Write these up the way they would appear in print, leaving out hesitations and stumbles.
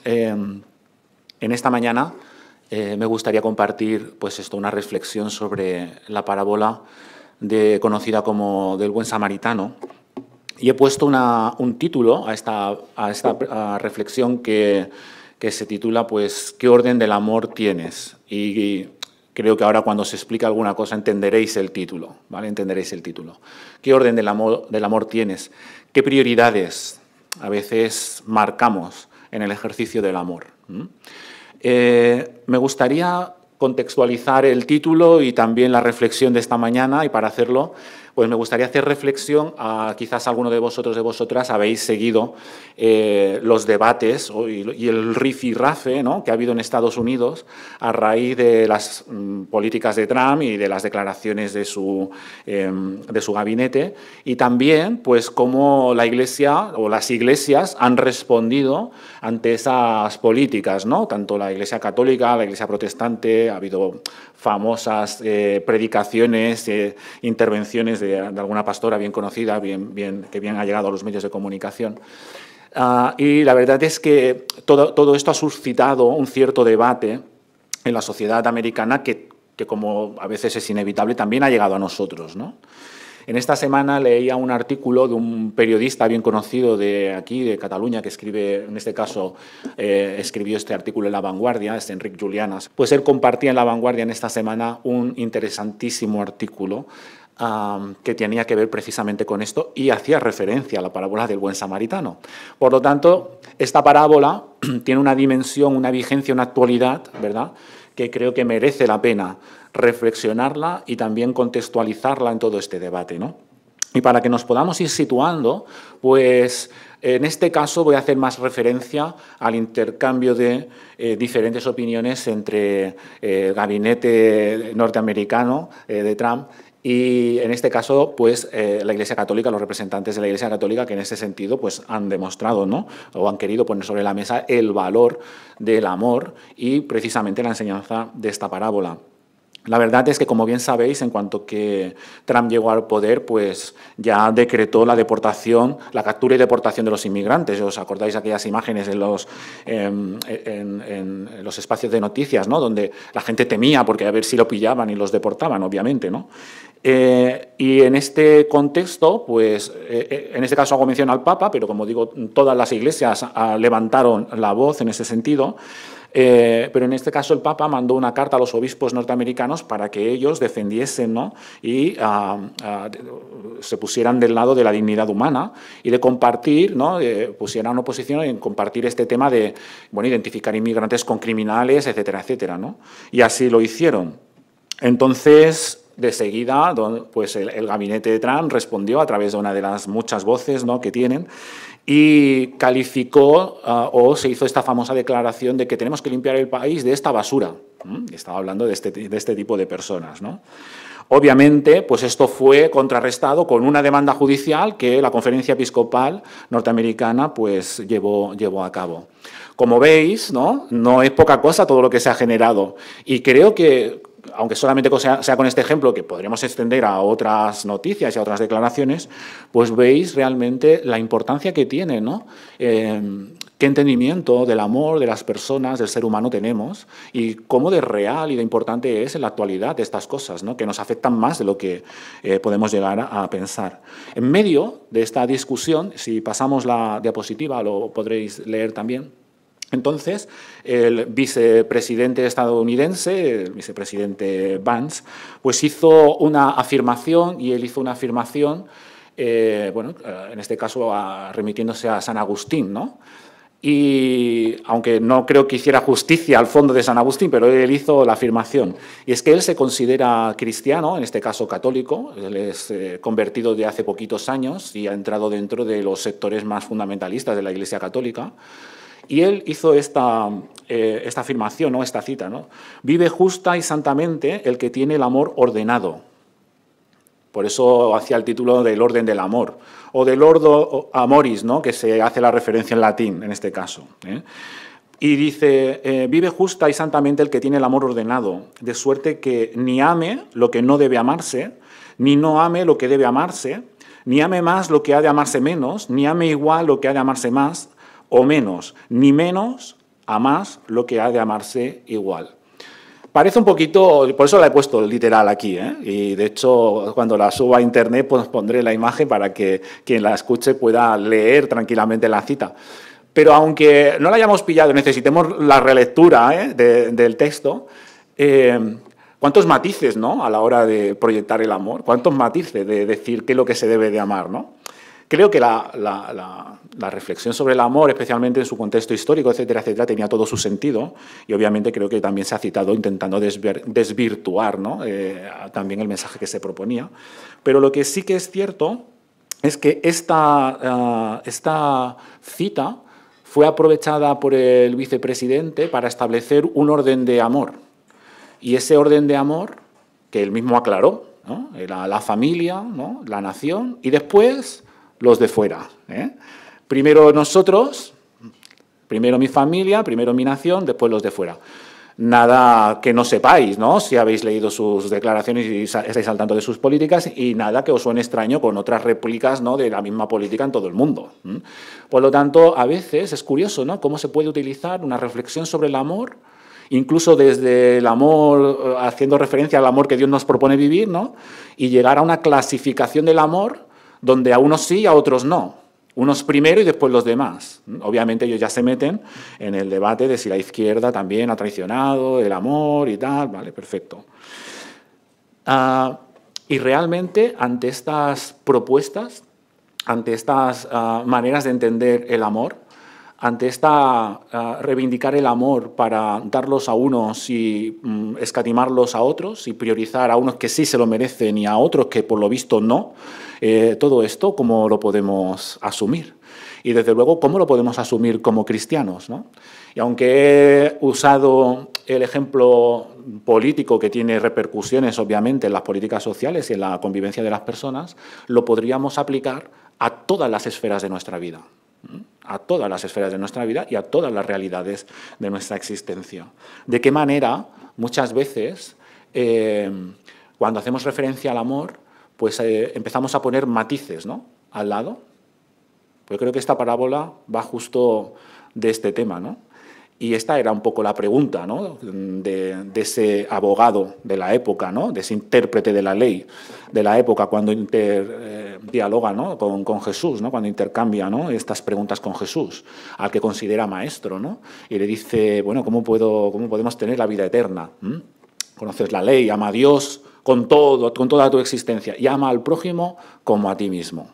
En esta mañana me gustaría compartir una reflexión sobre la parábola conocida como del buen samaritano. Y he puesto un título a esta reflexión que se titula ¿Qué orden del amor tienes? Y creo que ahora cuando se explique alguna cosa entenderéis el título, ¿vale? Entenderéis el título. ¿Qué orden del amor tienes? ¿Qué prioridades a veces marcamos en el ejercicio del amor? Me gustaría contextualizar el título y también la reflexión de esta mañana, y para hacerlo pues me gustaría hacer reflexión a quizás alguno de vosotros, de vosotras, habéis seguido los debates y el rifirrafe, ¿no?, que ha habido en Estados Unidos a raíz de las políticas de Trump y de las declaraciones de su gabinete, y también pues cómo la Iglesia o las iglesias han respondido ante esas políticas, ¿no? Tanto la Iglesia católica, la Iglesia protestante, ha habido famosas predicaciones, intervenciones de alguna pastora bien conocida, que bien ha llegado a los medios de comunicación. Y la verdad es que todo esto ha suscitado un cierto debate en la sociedad americana que, como a veces es inevitable, también ha llegado a nosotros, ¿no? En esta semana leía un artículo de un periodista bien conocido de aquí, de Cataluña, que escribe, en este caso, escribió este artículo en La Vanguardia, es Enric Julianas. Pues él compartía en La Vanguardia en esta semana un interesantísimo artículo que tenía que ver precisamente con esto y hacía referencia a la parábola del buen samaritano. Por lo tanto, esta parábola tiene una dimensión, una vigencia, una actualidad, ¿verdad?, que creo que merece la pena reflexionarla y también contextualizarla en todo este debate, ¿no? Y para que nos podamos ir situando, pues en este caso voy a hacer más referencia al intercambio de diferentes opiniones entre el gabinete norteamericano de Trump y, en este caso, pues la Iglesia Católica, los representantes de la Iglesia Católica, que en ese sentido pues han demostrado, ¿no?, o han querido poner sobre la mesa el valor del amor y precisamente la enseñanza de esta parábola. La verdad es que, como bien sabéis, en cuanto que Trump llegó al poder, pues ya decretó la deportación, la captura y deportación de los inmigrantes. ¿Os acordáis de aquellas imágenes en los espacios de noticias, ¿no?, donde la gente temía porque a ver si lo pillaban y los deportaban, obviamente, ¿no? Y en este contexto, pues en este caso hago mención al Papa, pero como digo, todas las iglesias levantaron la voz en ese sentido. Pero en este caso el Papa mandó una carta a los obispos norteamericanos para que ellos defendiesen, ¿no?, y se pusieran del lado de la dignidad humana y de compartir, ¿no?, pusieran oposición en compartir este tema de, bueno, identificar inmigrantes con criminales, etcétera, etcétera, ¿no? Y así lo hicieron. Entonces, de seguida, pues el gabinete de Trump respondió a través de una de las muchas voces, ¿no?, que tienen, y calificó o se hizo esta famosa declaración de que tenemos que limpiar el país de esta basura. Estaba hablando de este tipo de personas, ¿no? Obviamente, pues esto fue contrarrestado con una demanda judicial que la Conferencia Episcopal norteamericana pues llevó a cabo. Como veis, no es poca cosa todo lo que se ha generado, y creo que, aunque solamente sea con este ejemplo, que podríamos extender a otras noticias y a otras declaraciones, pues veis realmente la importancia que tiene, ¿no? Qué entendimiento del amor de las personas, del ser humano tenemos, y cómo de real y de importante es en la actualidad estas cosas, ¿no?, que nos afectan más de lo que podemos llegar a pensar. En medio de esta discusión, si pasamos la diapositiva, lo podréis leer también. Entonces, el vicepresidente estadounidense, el vicepresidente Vance, pues hizo una afirmación, y él hizo una afirmación, en este caso remitiéndose a San Agustín, ¿no? Y aunque no creo que hiciera justicia al fondo de San Agustín, pero él hizo la afirmación. Y es que él se considera cristiano, en este caso católico, él es convertido de hace poquitos años y ha entrado dentro de los sectores más fundamentalistas de la Iglesia Católica. Y él hizo esta afirmación, ¿no?, esta cita, ¿no? Vive justa y santamente el que tiene el amor ordenado. Por eso hacía el título del orden del amor, o del ordo amoris, ¿no?, que se hace la referencia en latín, en este caso. Y dice, vive justa y santamente el que tiene el amor ordenado, de suerte que ni ame lo que no debe amarse, ni no ame lo que debe amarse, ni ame más lo que ha de amarse menos, ni ame igual lo que ha de amarse más, o menos, ni menos a más lo que ha de amarse igual. Parece un poquito, por eso la he puesto literal aquí, ¿eh? Y de hecho cuando la suba a internet pues pondré la imagen para que quien la escuche pueda leer tranquilamente la cita. Pero aunque no la hayamos pillado, necesitemos la relectura, ¿eh?, del texto, ¿cuántos matices, ¿no?, a la hora de proyectar el amor? ¿Cuántos matices de decir qué es lo que se debe de amar, ¿no? Creo que la reflexión sobre el amor, especialmente en su contexto histórico, etcétera, etcétera, tenía todo su sentido y obviamente creo que también se ha citado intentando desvirtuar, ¿no?, también el mensaje que se proponía. Pero lo que sí que es cierto es que esta cita fue aprovechada por el vicepresidente para establecer un orden de amor. Y ese orden de amor, que él mismo aclaró, ¿no?, era la familia, ¿no?, la nación, y después los de fuera, ¿eh? Primero nosotros, primero mi familia, primero mi nación, después los de fuera. Nada que no sepáis, ¿no?, si habéis leído sus declaraciones y estáis al tanto de sus políticas, y nada que os suene extraño con otras réplicas, ¿no?, de la misma política en todo el mundo. Por lo tanto, a veces es curioso, ¿no?, cómo se puede utilizar una reflexión sobre el amor, incluso desde el amor, haciendo referencia al amor que Dios nos propone vivir, ¿no?, y llegar a una clasificación del amor donde a unos sí y a otros no. Unos primero y después los demás. Obviamente ellos ya se meten en el debate de si la izquierda también ha traicionado el amor y tal. Vale, perfecto. Y realmente ante estas propuestas, ante estas maneras de entender el amor, ante esta reivindicar el amor para darlos a unos y escatimarlos a otros y priorizar a unos que sí se lo merecen y a otros que por lo visto no, todo esto, ¿cómo lo podemos asumir? Y desde luego, ¿cómo lo podemos asumir como cristianos, ¿no? Y aunque he usado el ejemplo político que tiene repercusiones, obviamente, en las políticas sociales y en la convivencia de las personas, lo podríamos aplicar a todas las esferas de nuestra vida. A todas las esferas de nuestra vida y a todas las realidades de nuestra existencia. ¿De qué manera muchas veces, cuando hacemos referencia al amor, pues empezamos a poner matices, ¿no?, al lado? Pues creo que esta parábola va justo de este tema, ¿no? Y esta era un poco la pregunta, ¿no?, de ese abogado de la época, ¿no?, de ese intérprete de la ley de la época cuando dialoga, ¿no?, con Jesús, ¿no?, cuando intercambia, ¿no?, estas preguntas con Jesús, al que considera maestro, ¿no? Y le dice, bueno, ¿cómo podemos tener la vida eterna? Conoces la ley, ama a Dios con toda tu existencia y ama al prójimo como a ti mismo.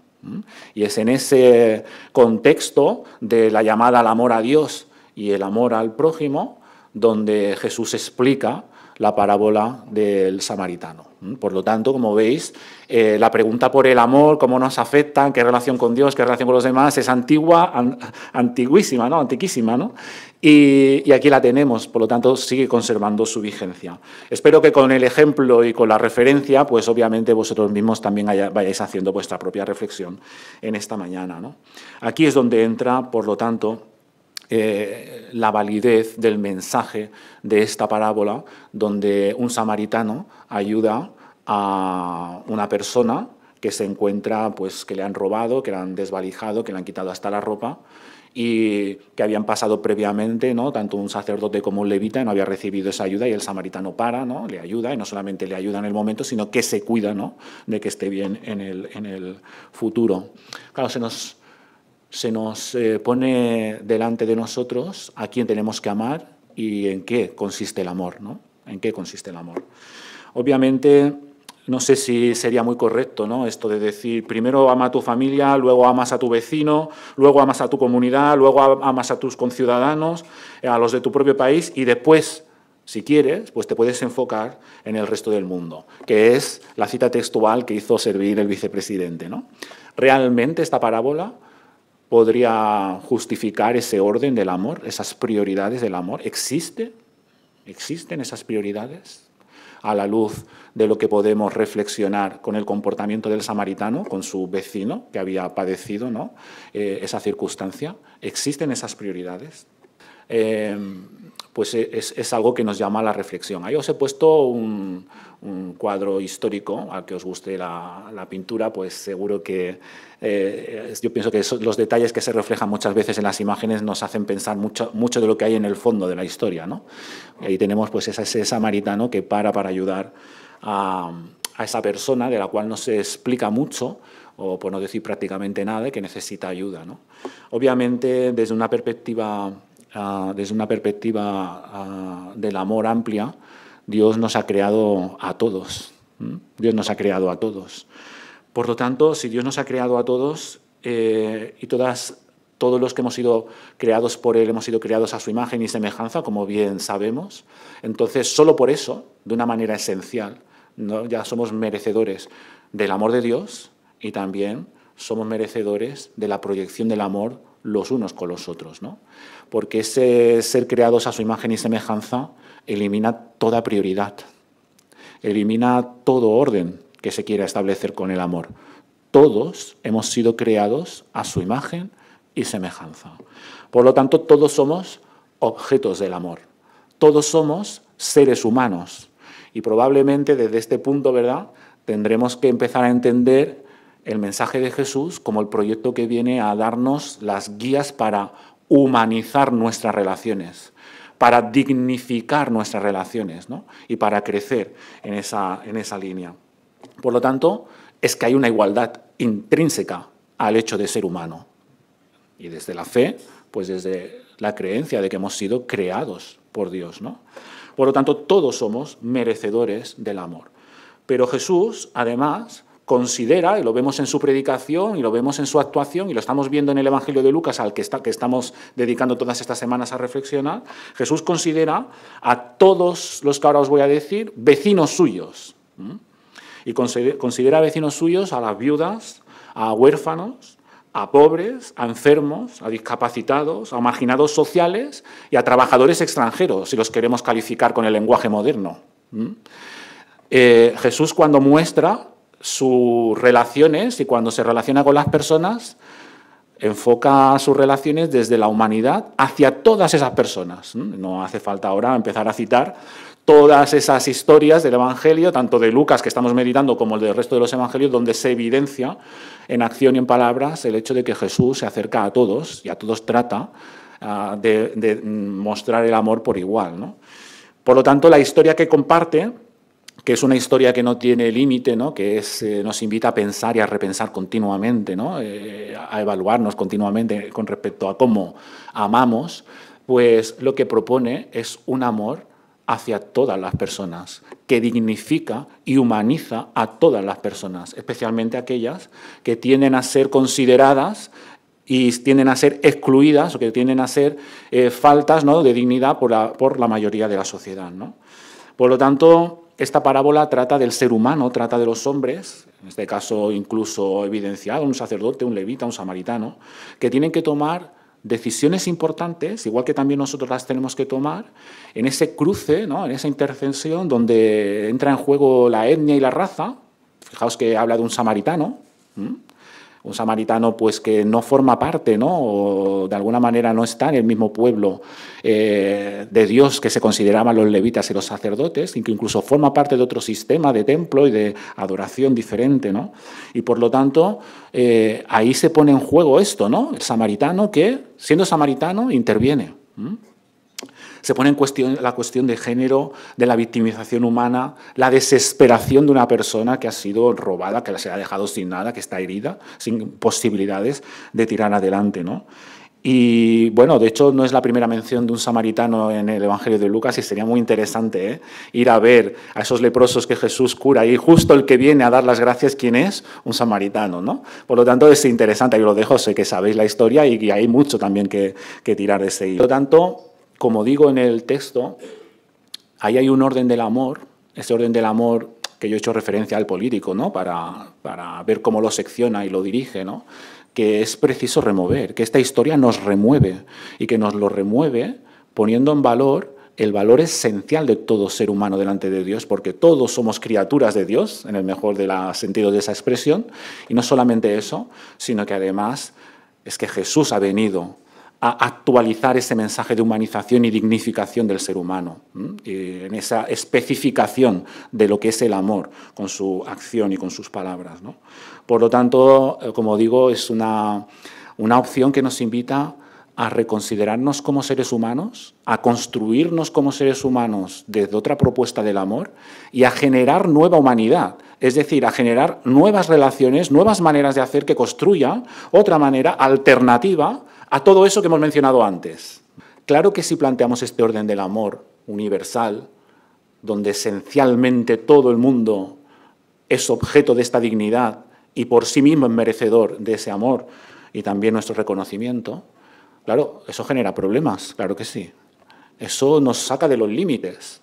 Y es en ese contexto de la llamada al amor a Dios y el amor al prójimo donde Jesús explica la parábola del samaritano. Por lo tanto, como veis, la pregunta por el amor, cómo nos afecta, qué relación con Dios, qué relación con los demás, es antiguísima, ¿no?, antiquísima, ¿no? Y aquí la tenemos, por lo tanto, sigue conservando su vigencia. Espero que con el ejemplo y con la referencia, pues obviamente vosotros mismos también vayáis haciendo vuestra propia reflexión en esta mañana, ¿no? Aquí es donde entra, por lo tanto, la validez del mensaje de esta parábola, donde un samaritano ayuda a una persona que se encuentra, pues, que le han robado, que le han desvalijado, que le han quitado hasta la ropa y que habían pasado previamente, ¿no?, tanto un sacerdote como un levita, no había recibido esa ayuda y el samaritano para, ¿no?, le ayuda, y no solamente le ayuda en el momento, sino que se cuida, ¿no?, de que esté bien en el futuro. Claro, se nos pone delante de nosotros a quién tenemos que amar y en qué consiste el amor, ¿no? ¿En qué consiste el amor? Obviamente, no sé si sería muy correcto, ¿no?, esto de decir, primero ama a tu familia, luego amas a tu vecino, luego amas a tu comunidad, luego amas a tus conciudadanos, a los de tu propio país, y después, si quieres, pues te puedes enfocar en el resto del mundo, que es la cita textual que hizo servir el vicepresidente, ¿no? ¿Realmente esta parábola podría justificar ese orden del amor, esas prioridades del amor? ¿Existen esas prioridades a la luz de lo que podemos reflexionar con el comportamiento del samaritano, con su vecino que había padecido, ¿no?, esa circunstancia? ¿Existen esas prioridades? pues es algo que nos llama a la reflexión. Ahí os he puesto un cuadro histórico, al que os guste la pintura, pues seguro que yo pienso que los detalles que se reflejan muchas veces en las imágenes nos hacen pensar mucho de lo que hay en el fondo de la historia, ¿no? Y ahí tenemos pues ese samaritano que para ayudar a esa persona de la cual no se explica mucho, o por no decir prácticamente nada, que necesita ayuda, ¿no? Obviamente, desde una perspectiva del amor amplia, Dios nos ha creado a todos. Dios nos ha creado a todos. Por lo tanto, si Dios nos ha creado a todos y todos los que hemos sido creados por Él hemos sido creados a su imagen y semejanza, como bien sabemos, entonces solo por eso, de una manera esencial, ¿no? Ya somos merecedores del amor de Dios y también somos merecedores de la proyección del amor los unos con los otros, ¿no? Porque ese ser creados a su imagen y semejanza elimina toda prioridad, elimina todo orden que se quiera establecer con el amor. Todos hemos sido creados a su imagen y semejanza. Por lo tanto, todos somos objetos del amor. Todos somos seres humanos. Y probablemente desde este punto, ¿verdad?, tendremos que empezar a entender el mensaje de Jesús como el proyecto que viene a darnos las guías para humanizar nuestras relaciones, para dignificar nuestras relaciones, ¿no? Y para crecer en esa línea. Por lo tanto, es que hay una igualdad intrínseca al hecho de ser humano. Y desde la fe, pues desde la creencia de que hemos sido creados por Dios, ¿no? Por lo tanto, todos somos merecedores del amor. Pero Jesús, además, considera, y lo vemos en su predicación, y lo vemos en su actuación, y lo estamos viendo en el Evangelio de Lucas, al que estamos dedicando todas estas semanas a reflexionar, Jesús considera a todos los que ahora os voy a decir vecinos suyos. Y considera vecinos suyos a las viudas, a huérfanos, a pobres, a enfermos, a discapacitados, a marginados sociales y a trabajadores extranjeros, si los queremos calificar con el lenguaje moderno. Jesús, cuando muestra sus relaciones y cuando se relaciona con las personas, enfoca sus relaciones desde la humanidad hacia todas esas personas. No hace falta ahora empezar a citar todas esas historias del Evangelio, tanto de Lucas, que estamos meditando, como el del resto de los Evangelios, donde se evidencia en acción y en palabras el hecho de que Jesús se acerca a todos y a todos trata de mostrar el amor por igual, ¿no? Por lo tanto, la historia que comparte, que es una historia que no tiene límite, ¿no?, que nos invita a pensar y a repensar continuamente, ¿no?, a evaluarnos continuamente con respecto a cómo amamos, pues lo que propone es un amor hacia todas las personas, que dignifica y humaniza a todas las personas, especialmente aquellas que tienden a ser consideradas y tienden a ser excluidas o que tienden a ser faltas, ¿no?, de dignidad por la mayoría de la sociedad, ¿no? Por lo tanto, esta parábola trata del ser humano, trata de los hombres, en este caso incluso evidenciado, un sacerdote, un levita, un samaritano, que tienen que tomar decisiones importantes, igual que también nosotros las tenemos que tomar, en ese cruce, ¿no?, en esa intersección donde entra en juego la etnia y la raza. Fijaos que habla de un samaritano, un samaritano pues que no forma parte, ¿no?, o de alguna manera no está en el mismo pueblo de Dios que se consideraban los levitas y los sacerdotes, y que incluso forma parte de otro sistema de templo y de adoración diferente, ¿no? Y por lo tanto, ahí se pone en juego esto, ¿no? El samaritano que, siendo samaritano, interviene. Se pone en cuestión la cuestión de género, de la victimización humana, la desesperación de una persona que ha sido robada, que se ha dejado sin nada, que está herida, sin posibilidades de tirar adelante, ¿no? Y bueno, de hecho no es la primera mención de un samaritano en el Evangelio de Lucas, y sería muy interesante ir a ver a esos leprosos que Jesús cura, y justo el que viene a dar las gracias, ¿quién es? Un samaritano, ¿no? Por lo tanto, es interesante, ahí lo dejo, sé que sabéis la historia y hay mucho también que tirar de ese hilo. Por lo tanto, como digo en el texto, ahí hay un orden del amor, ese orden del amor que yo he hecho referencia al político, ¿no?, para ver cómo lo secciona y lo dirige, ¿no?, que es preciso remover, que esta historia nos remueve y que nos lo remueve poniendo en valor el valor esencial de todo ser humano delante de Dios, porque todos somos criaturas de Dios, en el mejor de los sentidos de esa expresión, y no solamente eso, sino que además es que Jesús ha venido a actualizar ese mensaje de humanización y dignificación del ser humano, en esa especificación de lo que es el amor con su acción y con sus palabras, ¿no? Por lo tanto, como digo, es una opción que nos invita a reconsiderarnos como seres humanos, a construirnos como seres humanos desde otra propuesta del amor y a generar nueva humanidad, es decir, a generar nuevas relaciones, nuevas maneras de hacer que construyan otra manera alternativa a todo eso que hemos mencionado antes. Claro que si planteamos este orden del amor universal, donde esencialmente todo el mundo es objeto de esta dignidad y por sí mismo es merecedor de ese amor y también nuestro reconocimiento, claro, eso genera problemas, claro que sí. Eso nos saca de los límites.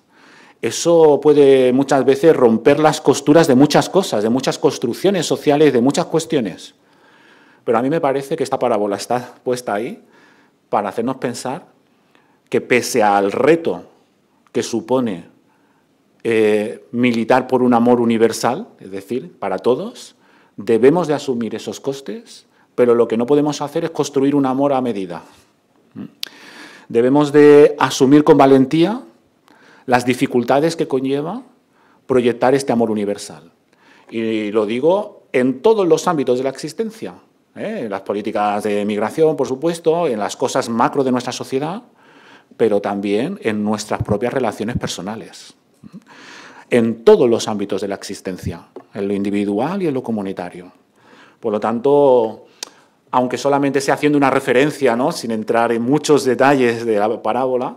Eso puede muchas veces romper las costuras de muchas cosas, de muchas construcciones sociales, de muchas cuestiones. Pero a mí me parece que esta parábola está puesta ahí para hacernos pensar que pese al reto que supone militar por un amor universal, es decir, para todos, debemos de asumir esos costes, pero lo que no podemos hacer es construir un amor a medida. Debemos de asumir con valentía las dificultades que conlleva proyectar este amor universal. Y lo digo en todos los ámbitos de la existencia, en las políticas de migración, por supuesto, en las cosas macro de nuestra sociedad, pero también en nuestras propias relaciones personales. En todos los ámbitos de la existencia, en lo individual y en lo comunitario. Por lo tanto, aunque solamente sea haciendo una referencia, ¿no?, sin entrar en muchos detalles de la parábola,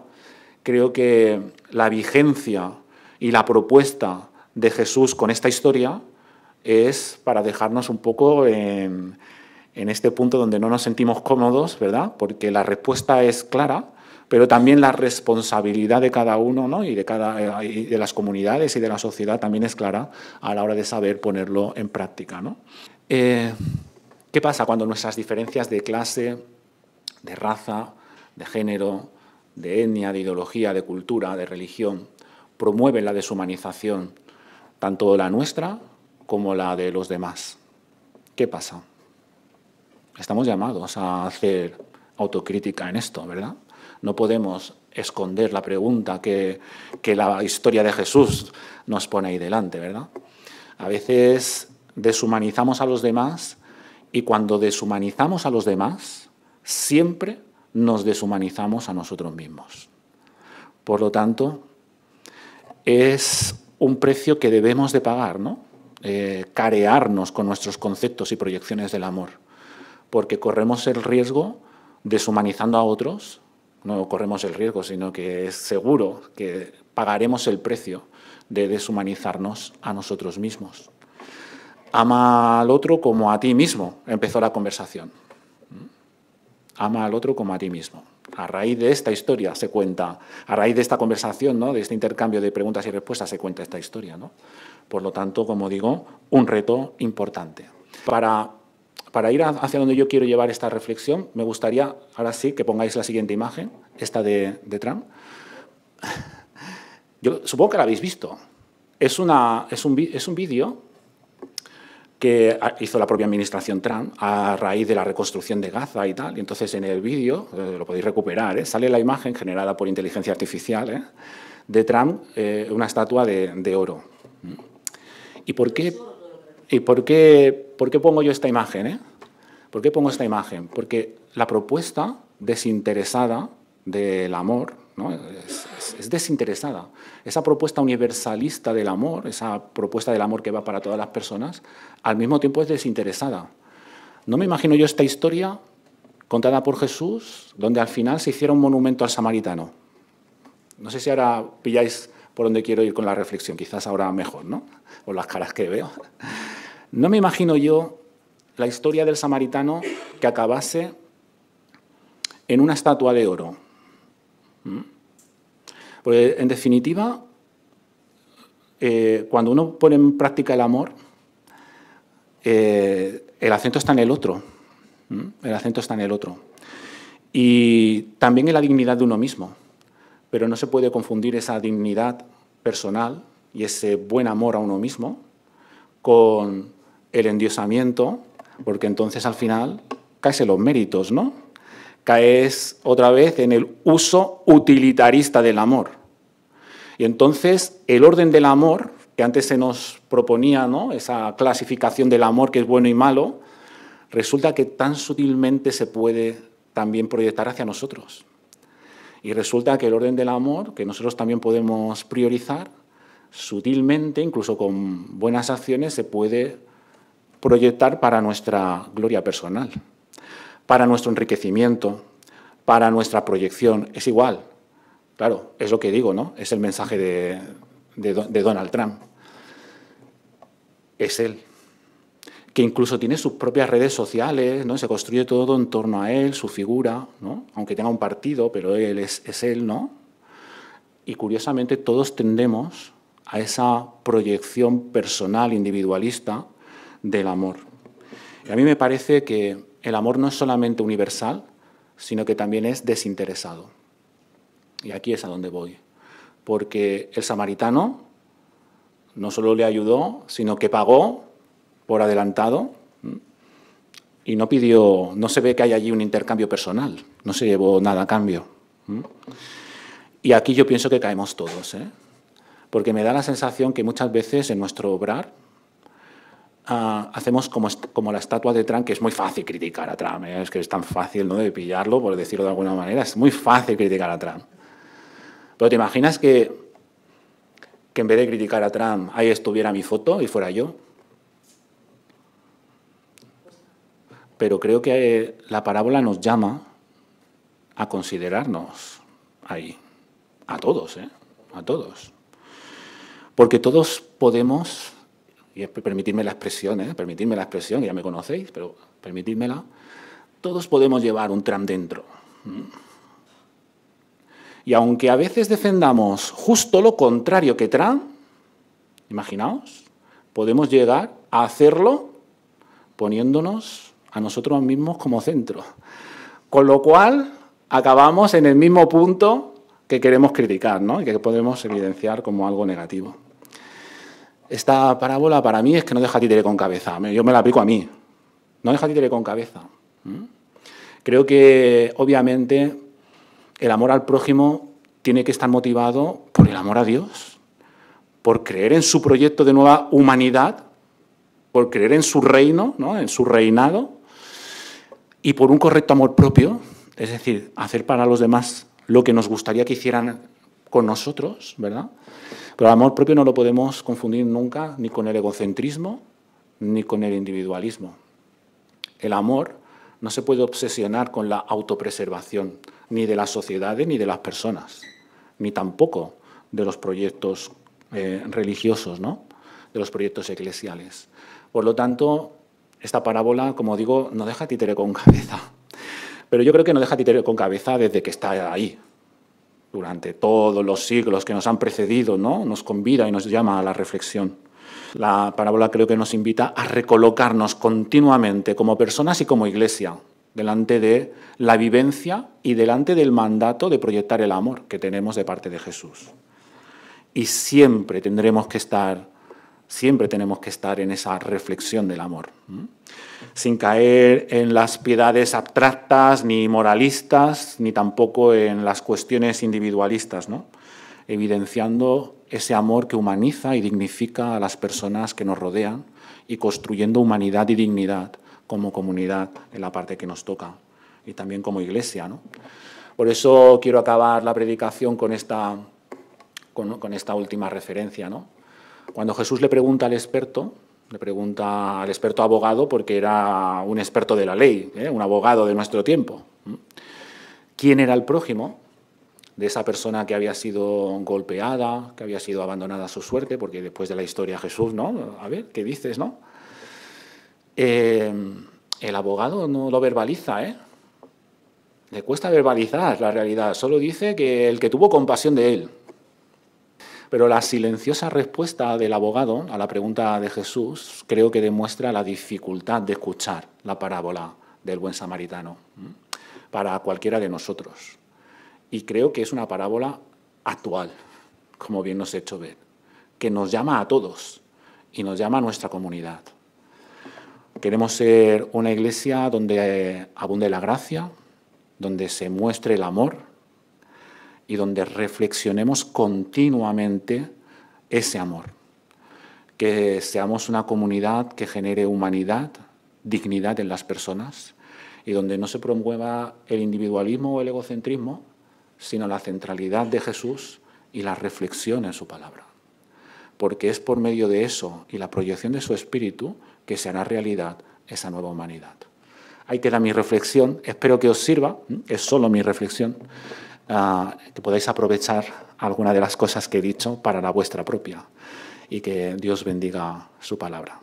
creo que la vigencia y la propuesta de Jesús con esta historia es para dejarnos un poco en este punto donde no nos sentimos cómodos, ¿verdad? Porque la respuesta es clara, pero también la responsabilidad de cada uno, ¿no?, y de las comunidades y de la sociedad también es clara a la hora de saber ponerlo en práctica, ¿no? ¿Qué pasa cuando nuestras diferencias de clase, de raza, de género, de etnia, de ideología, de cultura, de religión, promueven la deshumanización, tanto la nuestra como la de los demás? ¿Qué pasa? Estamos llamados a hacer autocrítica en esto, ¿verdad? No podemos esconder la pregunta que la historia de Jesús nos pone ahí delante, ¿verdad? A veces deshumanizamos a los demás y cuando deshumanizamos a los demás, siempre nos deshumanizamos a nosotros mismos. Por lo tanto, es un precio que debemos de pagar, ¿no? Carearnos con nuestros conceptos y proyecciones del amor, porque corremos el riesgo, deshumanizando a otros, no corremos el riesgo, sino que es seguro que pagaremos el precio de deshumanizarnos a nosotros mismos. Ama al otro como a ti mismo, empezó la conversación. Ama al otro como a ti mismo. A raíz de esta historia se cuenta, a raíz de esta conversación, ¿no?, de este intercambio de preguntas y respuestas se cuenta esta historia, ¿no? Por lo tanto, como digo, un reto importante. Para ir hacia donde yo quiero llevar esta reflexión, me gustaría, ahora sí, que pongáis la siguiente imagen, esta de Trump. Yo supongo que la habéis visto. Es un vídeo que hizo la propia administración Trump a raíz de la reconstrucción de Gaza y tal. Y entonces en el vídeo, lo podéis recuperar, sale la imagen generada por inteligencia artificial, de Trump, una estatua de oro. ¿Y por qué pongo yo esta imagen? ¿Por qué pongo esta imagen? Porque la propuesta desinteresada del amor, ¿no?, es desinteresada. Esa propuesta universalista del amor, esa propuesta del amor que va para todas las personas, al mismo tiempo es desinteresada. No me imagino yo esta historia contada por Jesús, donde al final se hiciera un monumento al samaritano. No sé si ahora pilláis por dónde quiero ir con la reflexión, quizás ahora mejor, ¿no?, por las caras que veo. No me imagino yo la historia del samaritano que acabase en una estatua de oro. Porque, en definitiva, cuando uno pone en práctica el amor, el acento está en el otro. El acento está en el otro. Y también en la dignidad de uno mismo. Pero no se puede confundir esa dignidad personal y ese buen amor a uno mismo con el endiosamiento, porque entonces al final caes en los méritos, ¿no? caes otra vez en el uso utilitarista del amor. Y entonces el orden del amor, que antes se nos proponía, ¿no?, esa clasificación del amor que es bueno y malo, resulta que tan sutilmente se puede también proyectar hacia nosotros. Y resulta que el orden del amor, que nosotros también podemos priorizar, sutilmente, incluso con buenas acciones, se puede proyectar para nuestra gloria personal, para nuestro enriquecimiento, para nuestra proyección. Es igual. Claro, es lo que digo, ¿no? Es el mensaje de Donald Trump. Es él, que incluso tiene sus propias redes sociales, ¿no? Se construye todo en torno a él, su figura, ¿no? Aunque tenga un partido, pero él es él, ¿no? Y curiosamente todos tendemos a esa proyección personal, individualista, del amor. Y a mí me parece que el amor no es solamente universal, sino que también es desinteresado. Y aquí es a donde voy. Porque el samaritano no solo le ayudó, sino que pagó por adelantado y no pidió, no se ve que hay allí un intercambio personal, no se llevó nada a cambio. Y aquí yo pienso que caemos todos, porque me da la sensación que muchas veces en nuestro obrar hacemos como la estatua de Trump, que es muy fácil criticar a Trump, es que es tan fácil, ¿no?, de pillarlo, por decirlo de alguna manera, es muy fácil criticar a Trump. Pero ¿te imaginas que en vez de criticar a Trump ahí estuviera mi foto y fuera yo? Pero creo que la parábola nos llama a considerarnos ahí, a todos, a todos. Porque todos podemos, y permitidme la expresión, ya me conocéis, pero permitidmela, todos podemos llevar un Trump dentro. Y aunque a veces defendamos justo lo contrario que Trump, imaginaos, podemos llegar a hacerlo poniéndonos a nosotros mismos como centro. Con lo cual, acabamos en el mismo punto que queremos criticar, ¿no?, y que podemos evidenciar como algo negativo. Esta parábola para mí es que no deja títere con cabeza. Yo me la aplico a mí. No deja títere con cabeza. Creo que, obviamente, el amor al prójimo tiene que estar motivado por el amor a Dios, por creer en su proyecto de nueva humanidad, por creer en su reino, ¿no?, en su reinado, y por un correcto amor propio, es decir, hacer para los demás lo que nos gustaría que hicieran con nosotros, ¿verdad? Pero el amor propio no lo podemos confundir nunca ni con el egocentrismo ni con el individualismo. El amor no se puede obsesionar con la autopreservación, ni de las sociedades ni de las personas, ni tampoco de los proyectos religiosos, ¿no?, de los proyectos eclesiales. Por lo tanto, esta parábola, como digo, no deja títere con cabeza. Pero yo creo que no deja títere con cabeza desde que está ahí, durante todos los siglos que nos han precedido, ¿no?, nos convida y nos llama a la reflexión. La parábola creo que nos invita a recolocarnos continuamente como personas y como iglesia, delante de la vivencia y delante del mandato de proyectar el amor que tenemos de parte de Jesús. Y siempre tenemos que estar en esa reflexión del amor, sin caer en las piedades abstractas ni moralistas, ni tampoco en las cuestiones individualistas, ¿no?, evidenciando ese amor que humaniza y dignifica a las personas que nos rodean y construyendo humanidad y dignidad como comunidad en la parte que nos toca y también como iglesia, ¿no? Por eso quiero acabar la predicación con esta última referencia, ¿no? Cuando Jesús le pregunta al experto abogado, porque era un experto de la ley, un abogado de nuestro tiempo, ¿quién era el prójimo de esa persona que había sido golpeada, que había sido abandonada a su suerte? Porque después de la historia Jesús, ¿no? A ver, ¿qué dices, no? El abogado no lo verbaliza, le cuesta verbalizar la realidad, solo dice que el que tuvo compasión de él. Pero la silenciosa respuesta del abogado a la pregunta de Jesús creo que demuestra la dificultad de escuchar la parábola del buen samaritano para cualquiera de nosotros. Y creo que es una parábola actual, como bien nos he hecho ver, que nos llama a todos y nos llama a nuestra comunidad. Queremos ser una iglesia donde abunde la gracia, donde se muestre el amor y donde reflexionemos continuamente ese amor. Que seamos una comunidad que genere humanidad, dignidad en las personas y donde no se promueva el individualismo o el egocentrismo, sino la centralidad de Jesús y la reflexión en su palabra. Porque es por medio de eso y la proyección de su espíritu que se hará realidad esa nueva humanidad. Ahí queda mi reflexión, espero que os sirva, es solo mi reflexión, que podáis aprovechar alguna de las cosas que he dicho para la vuestra propia y que Dios bendiga su palabra.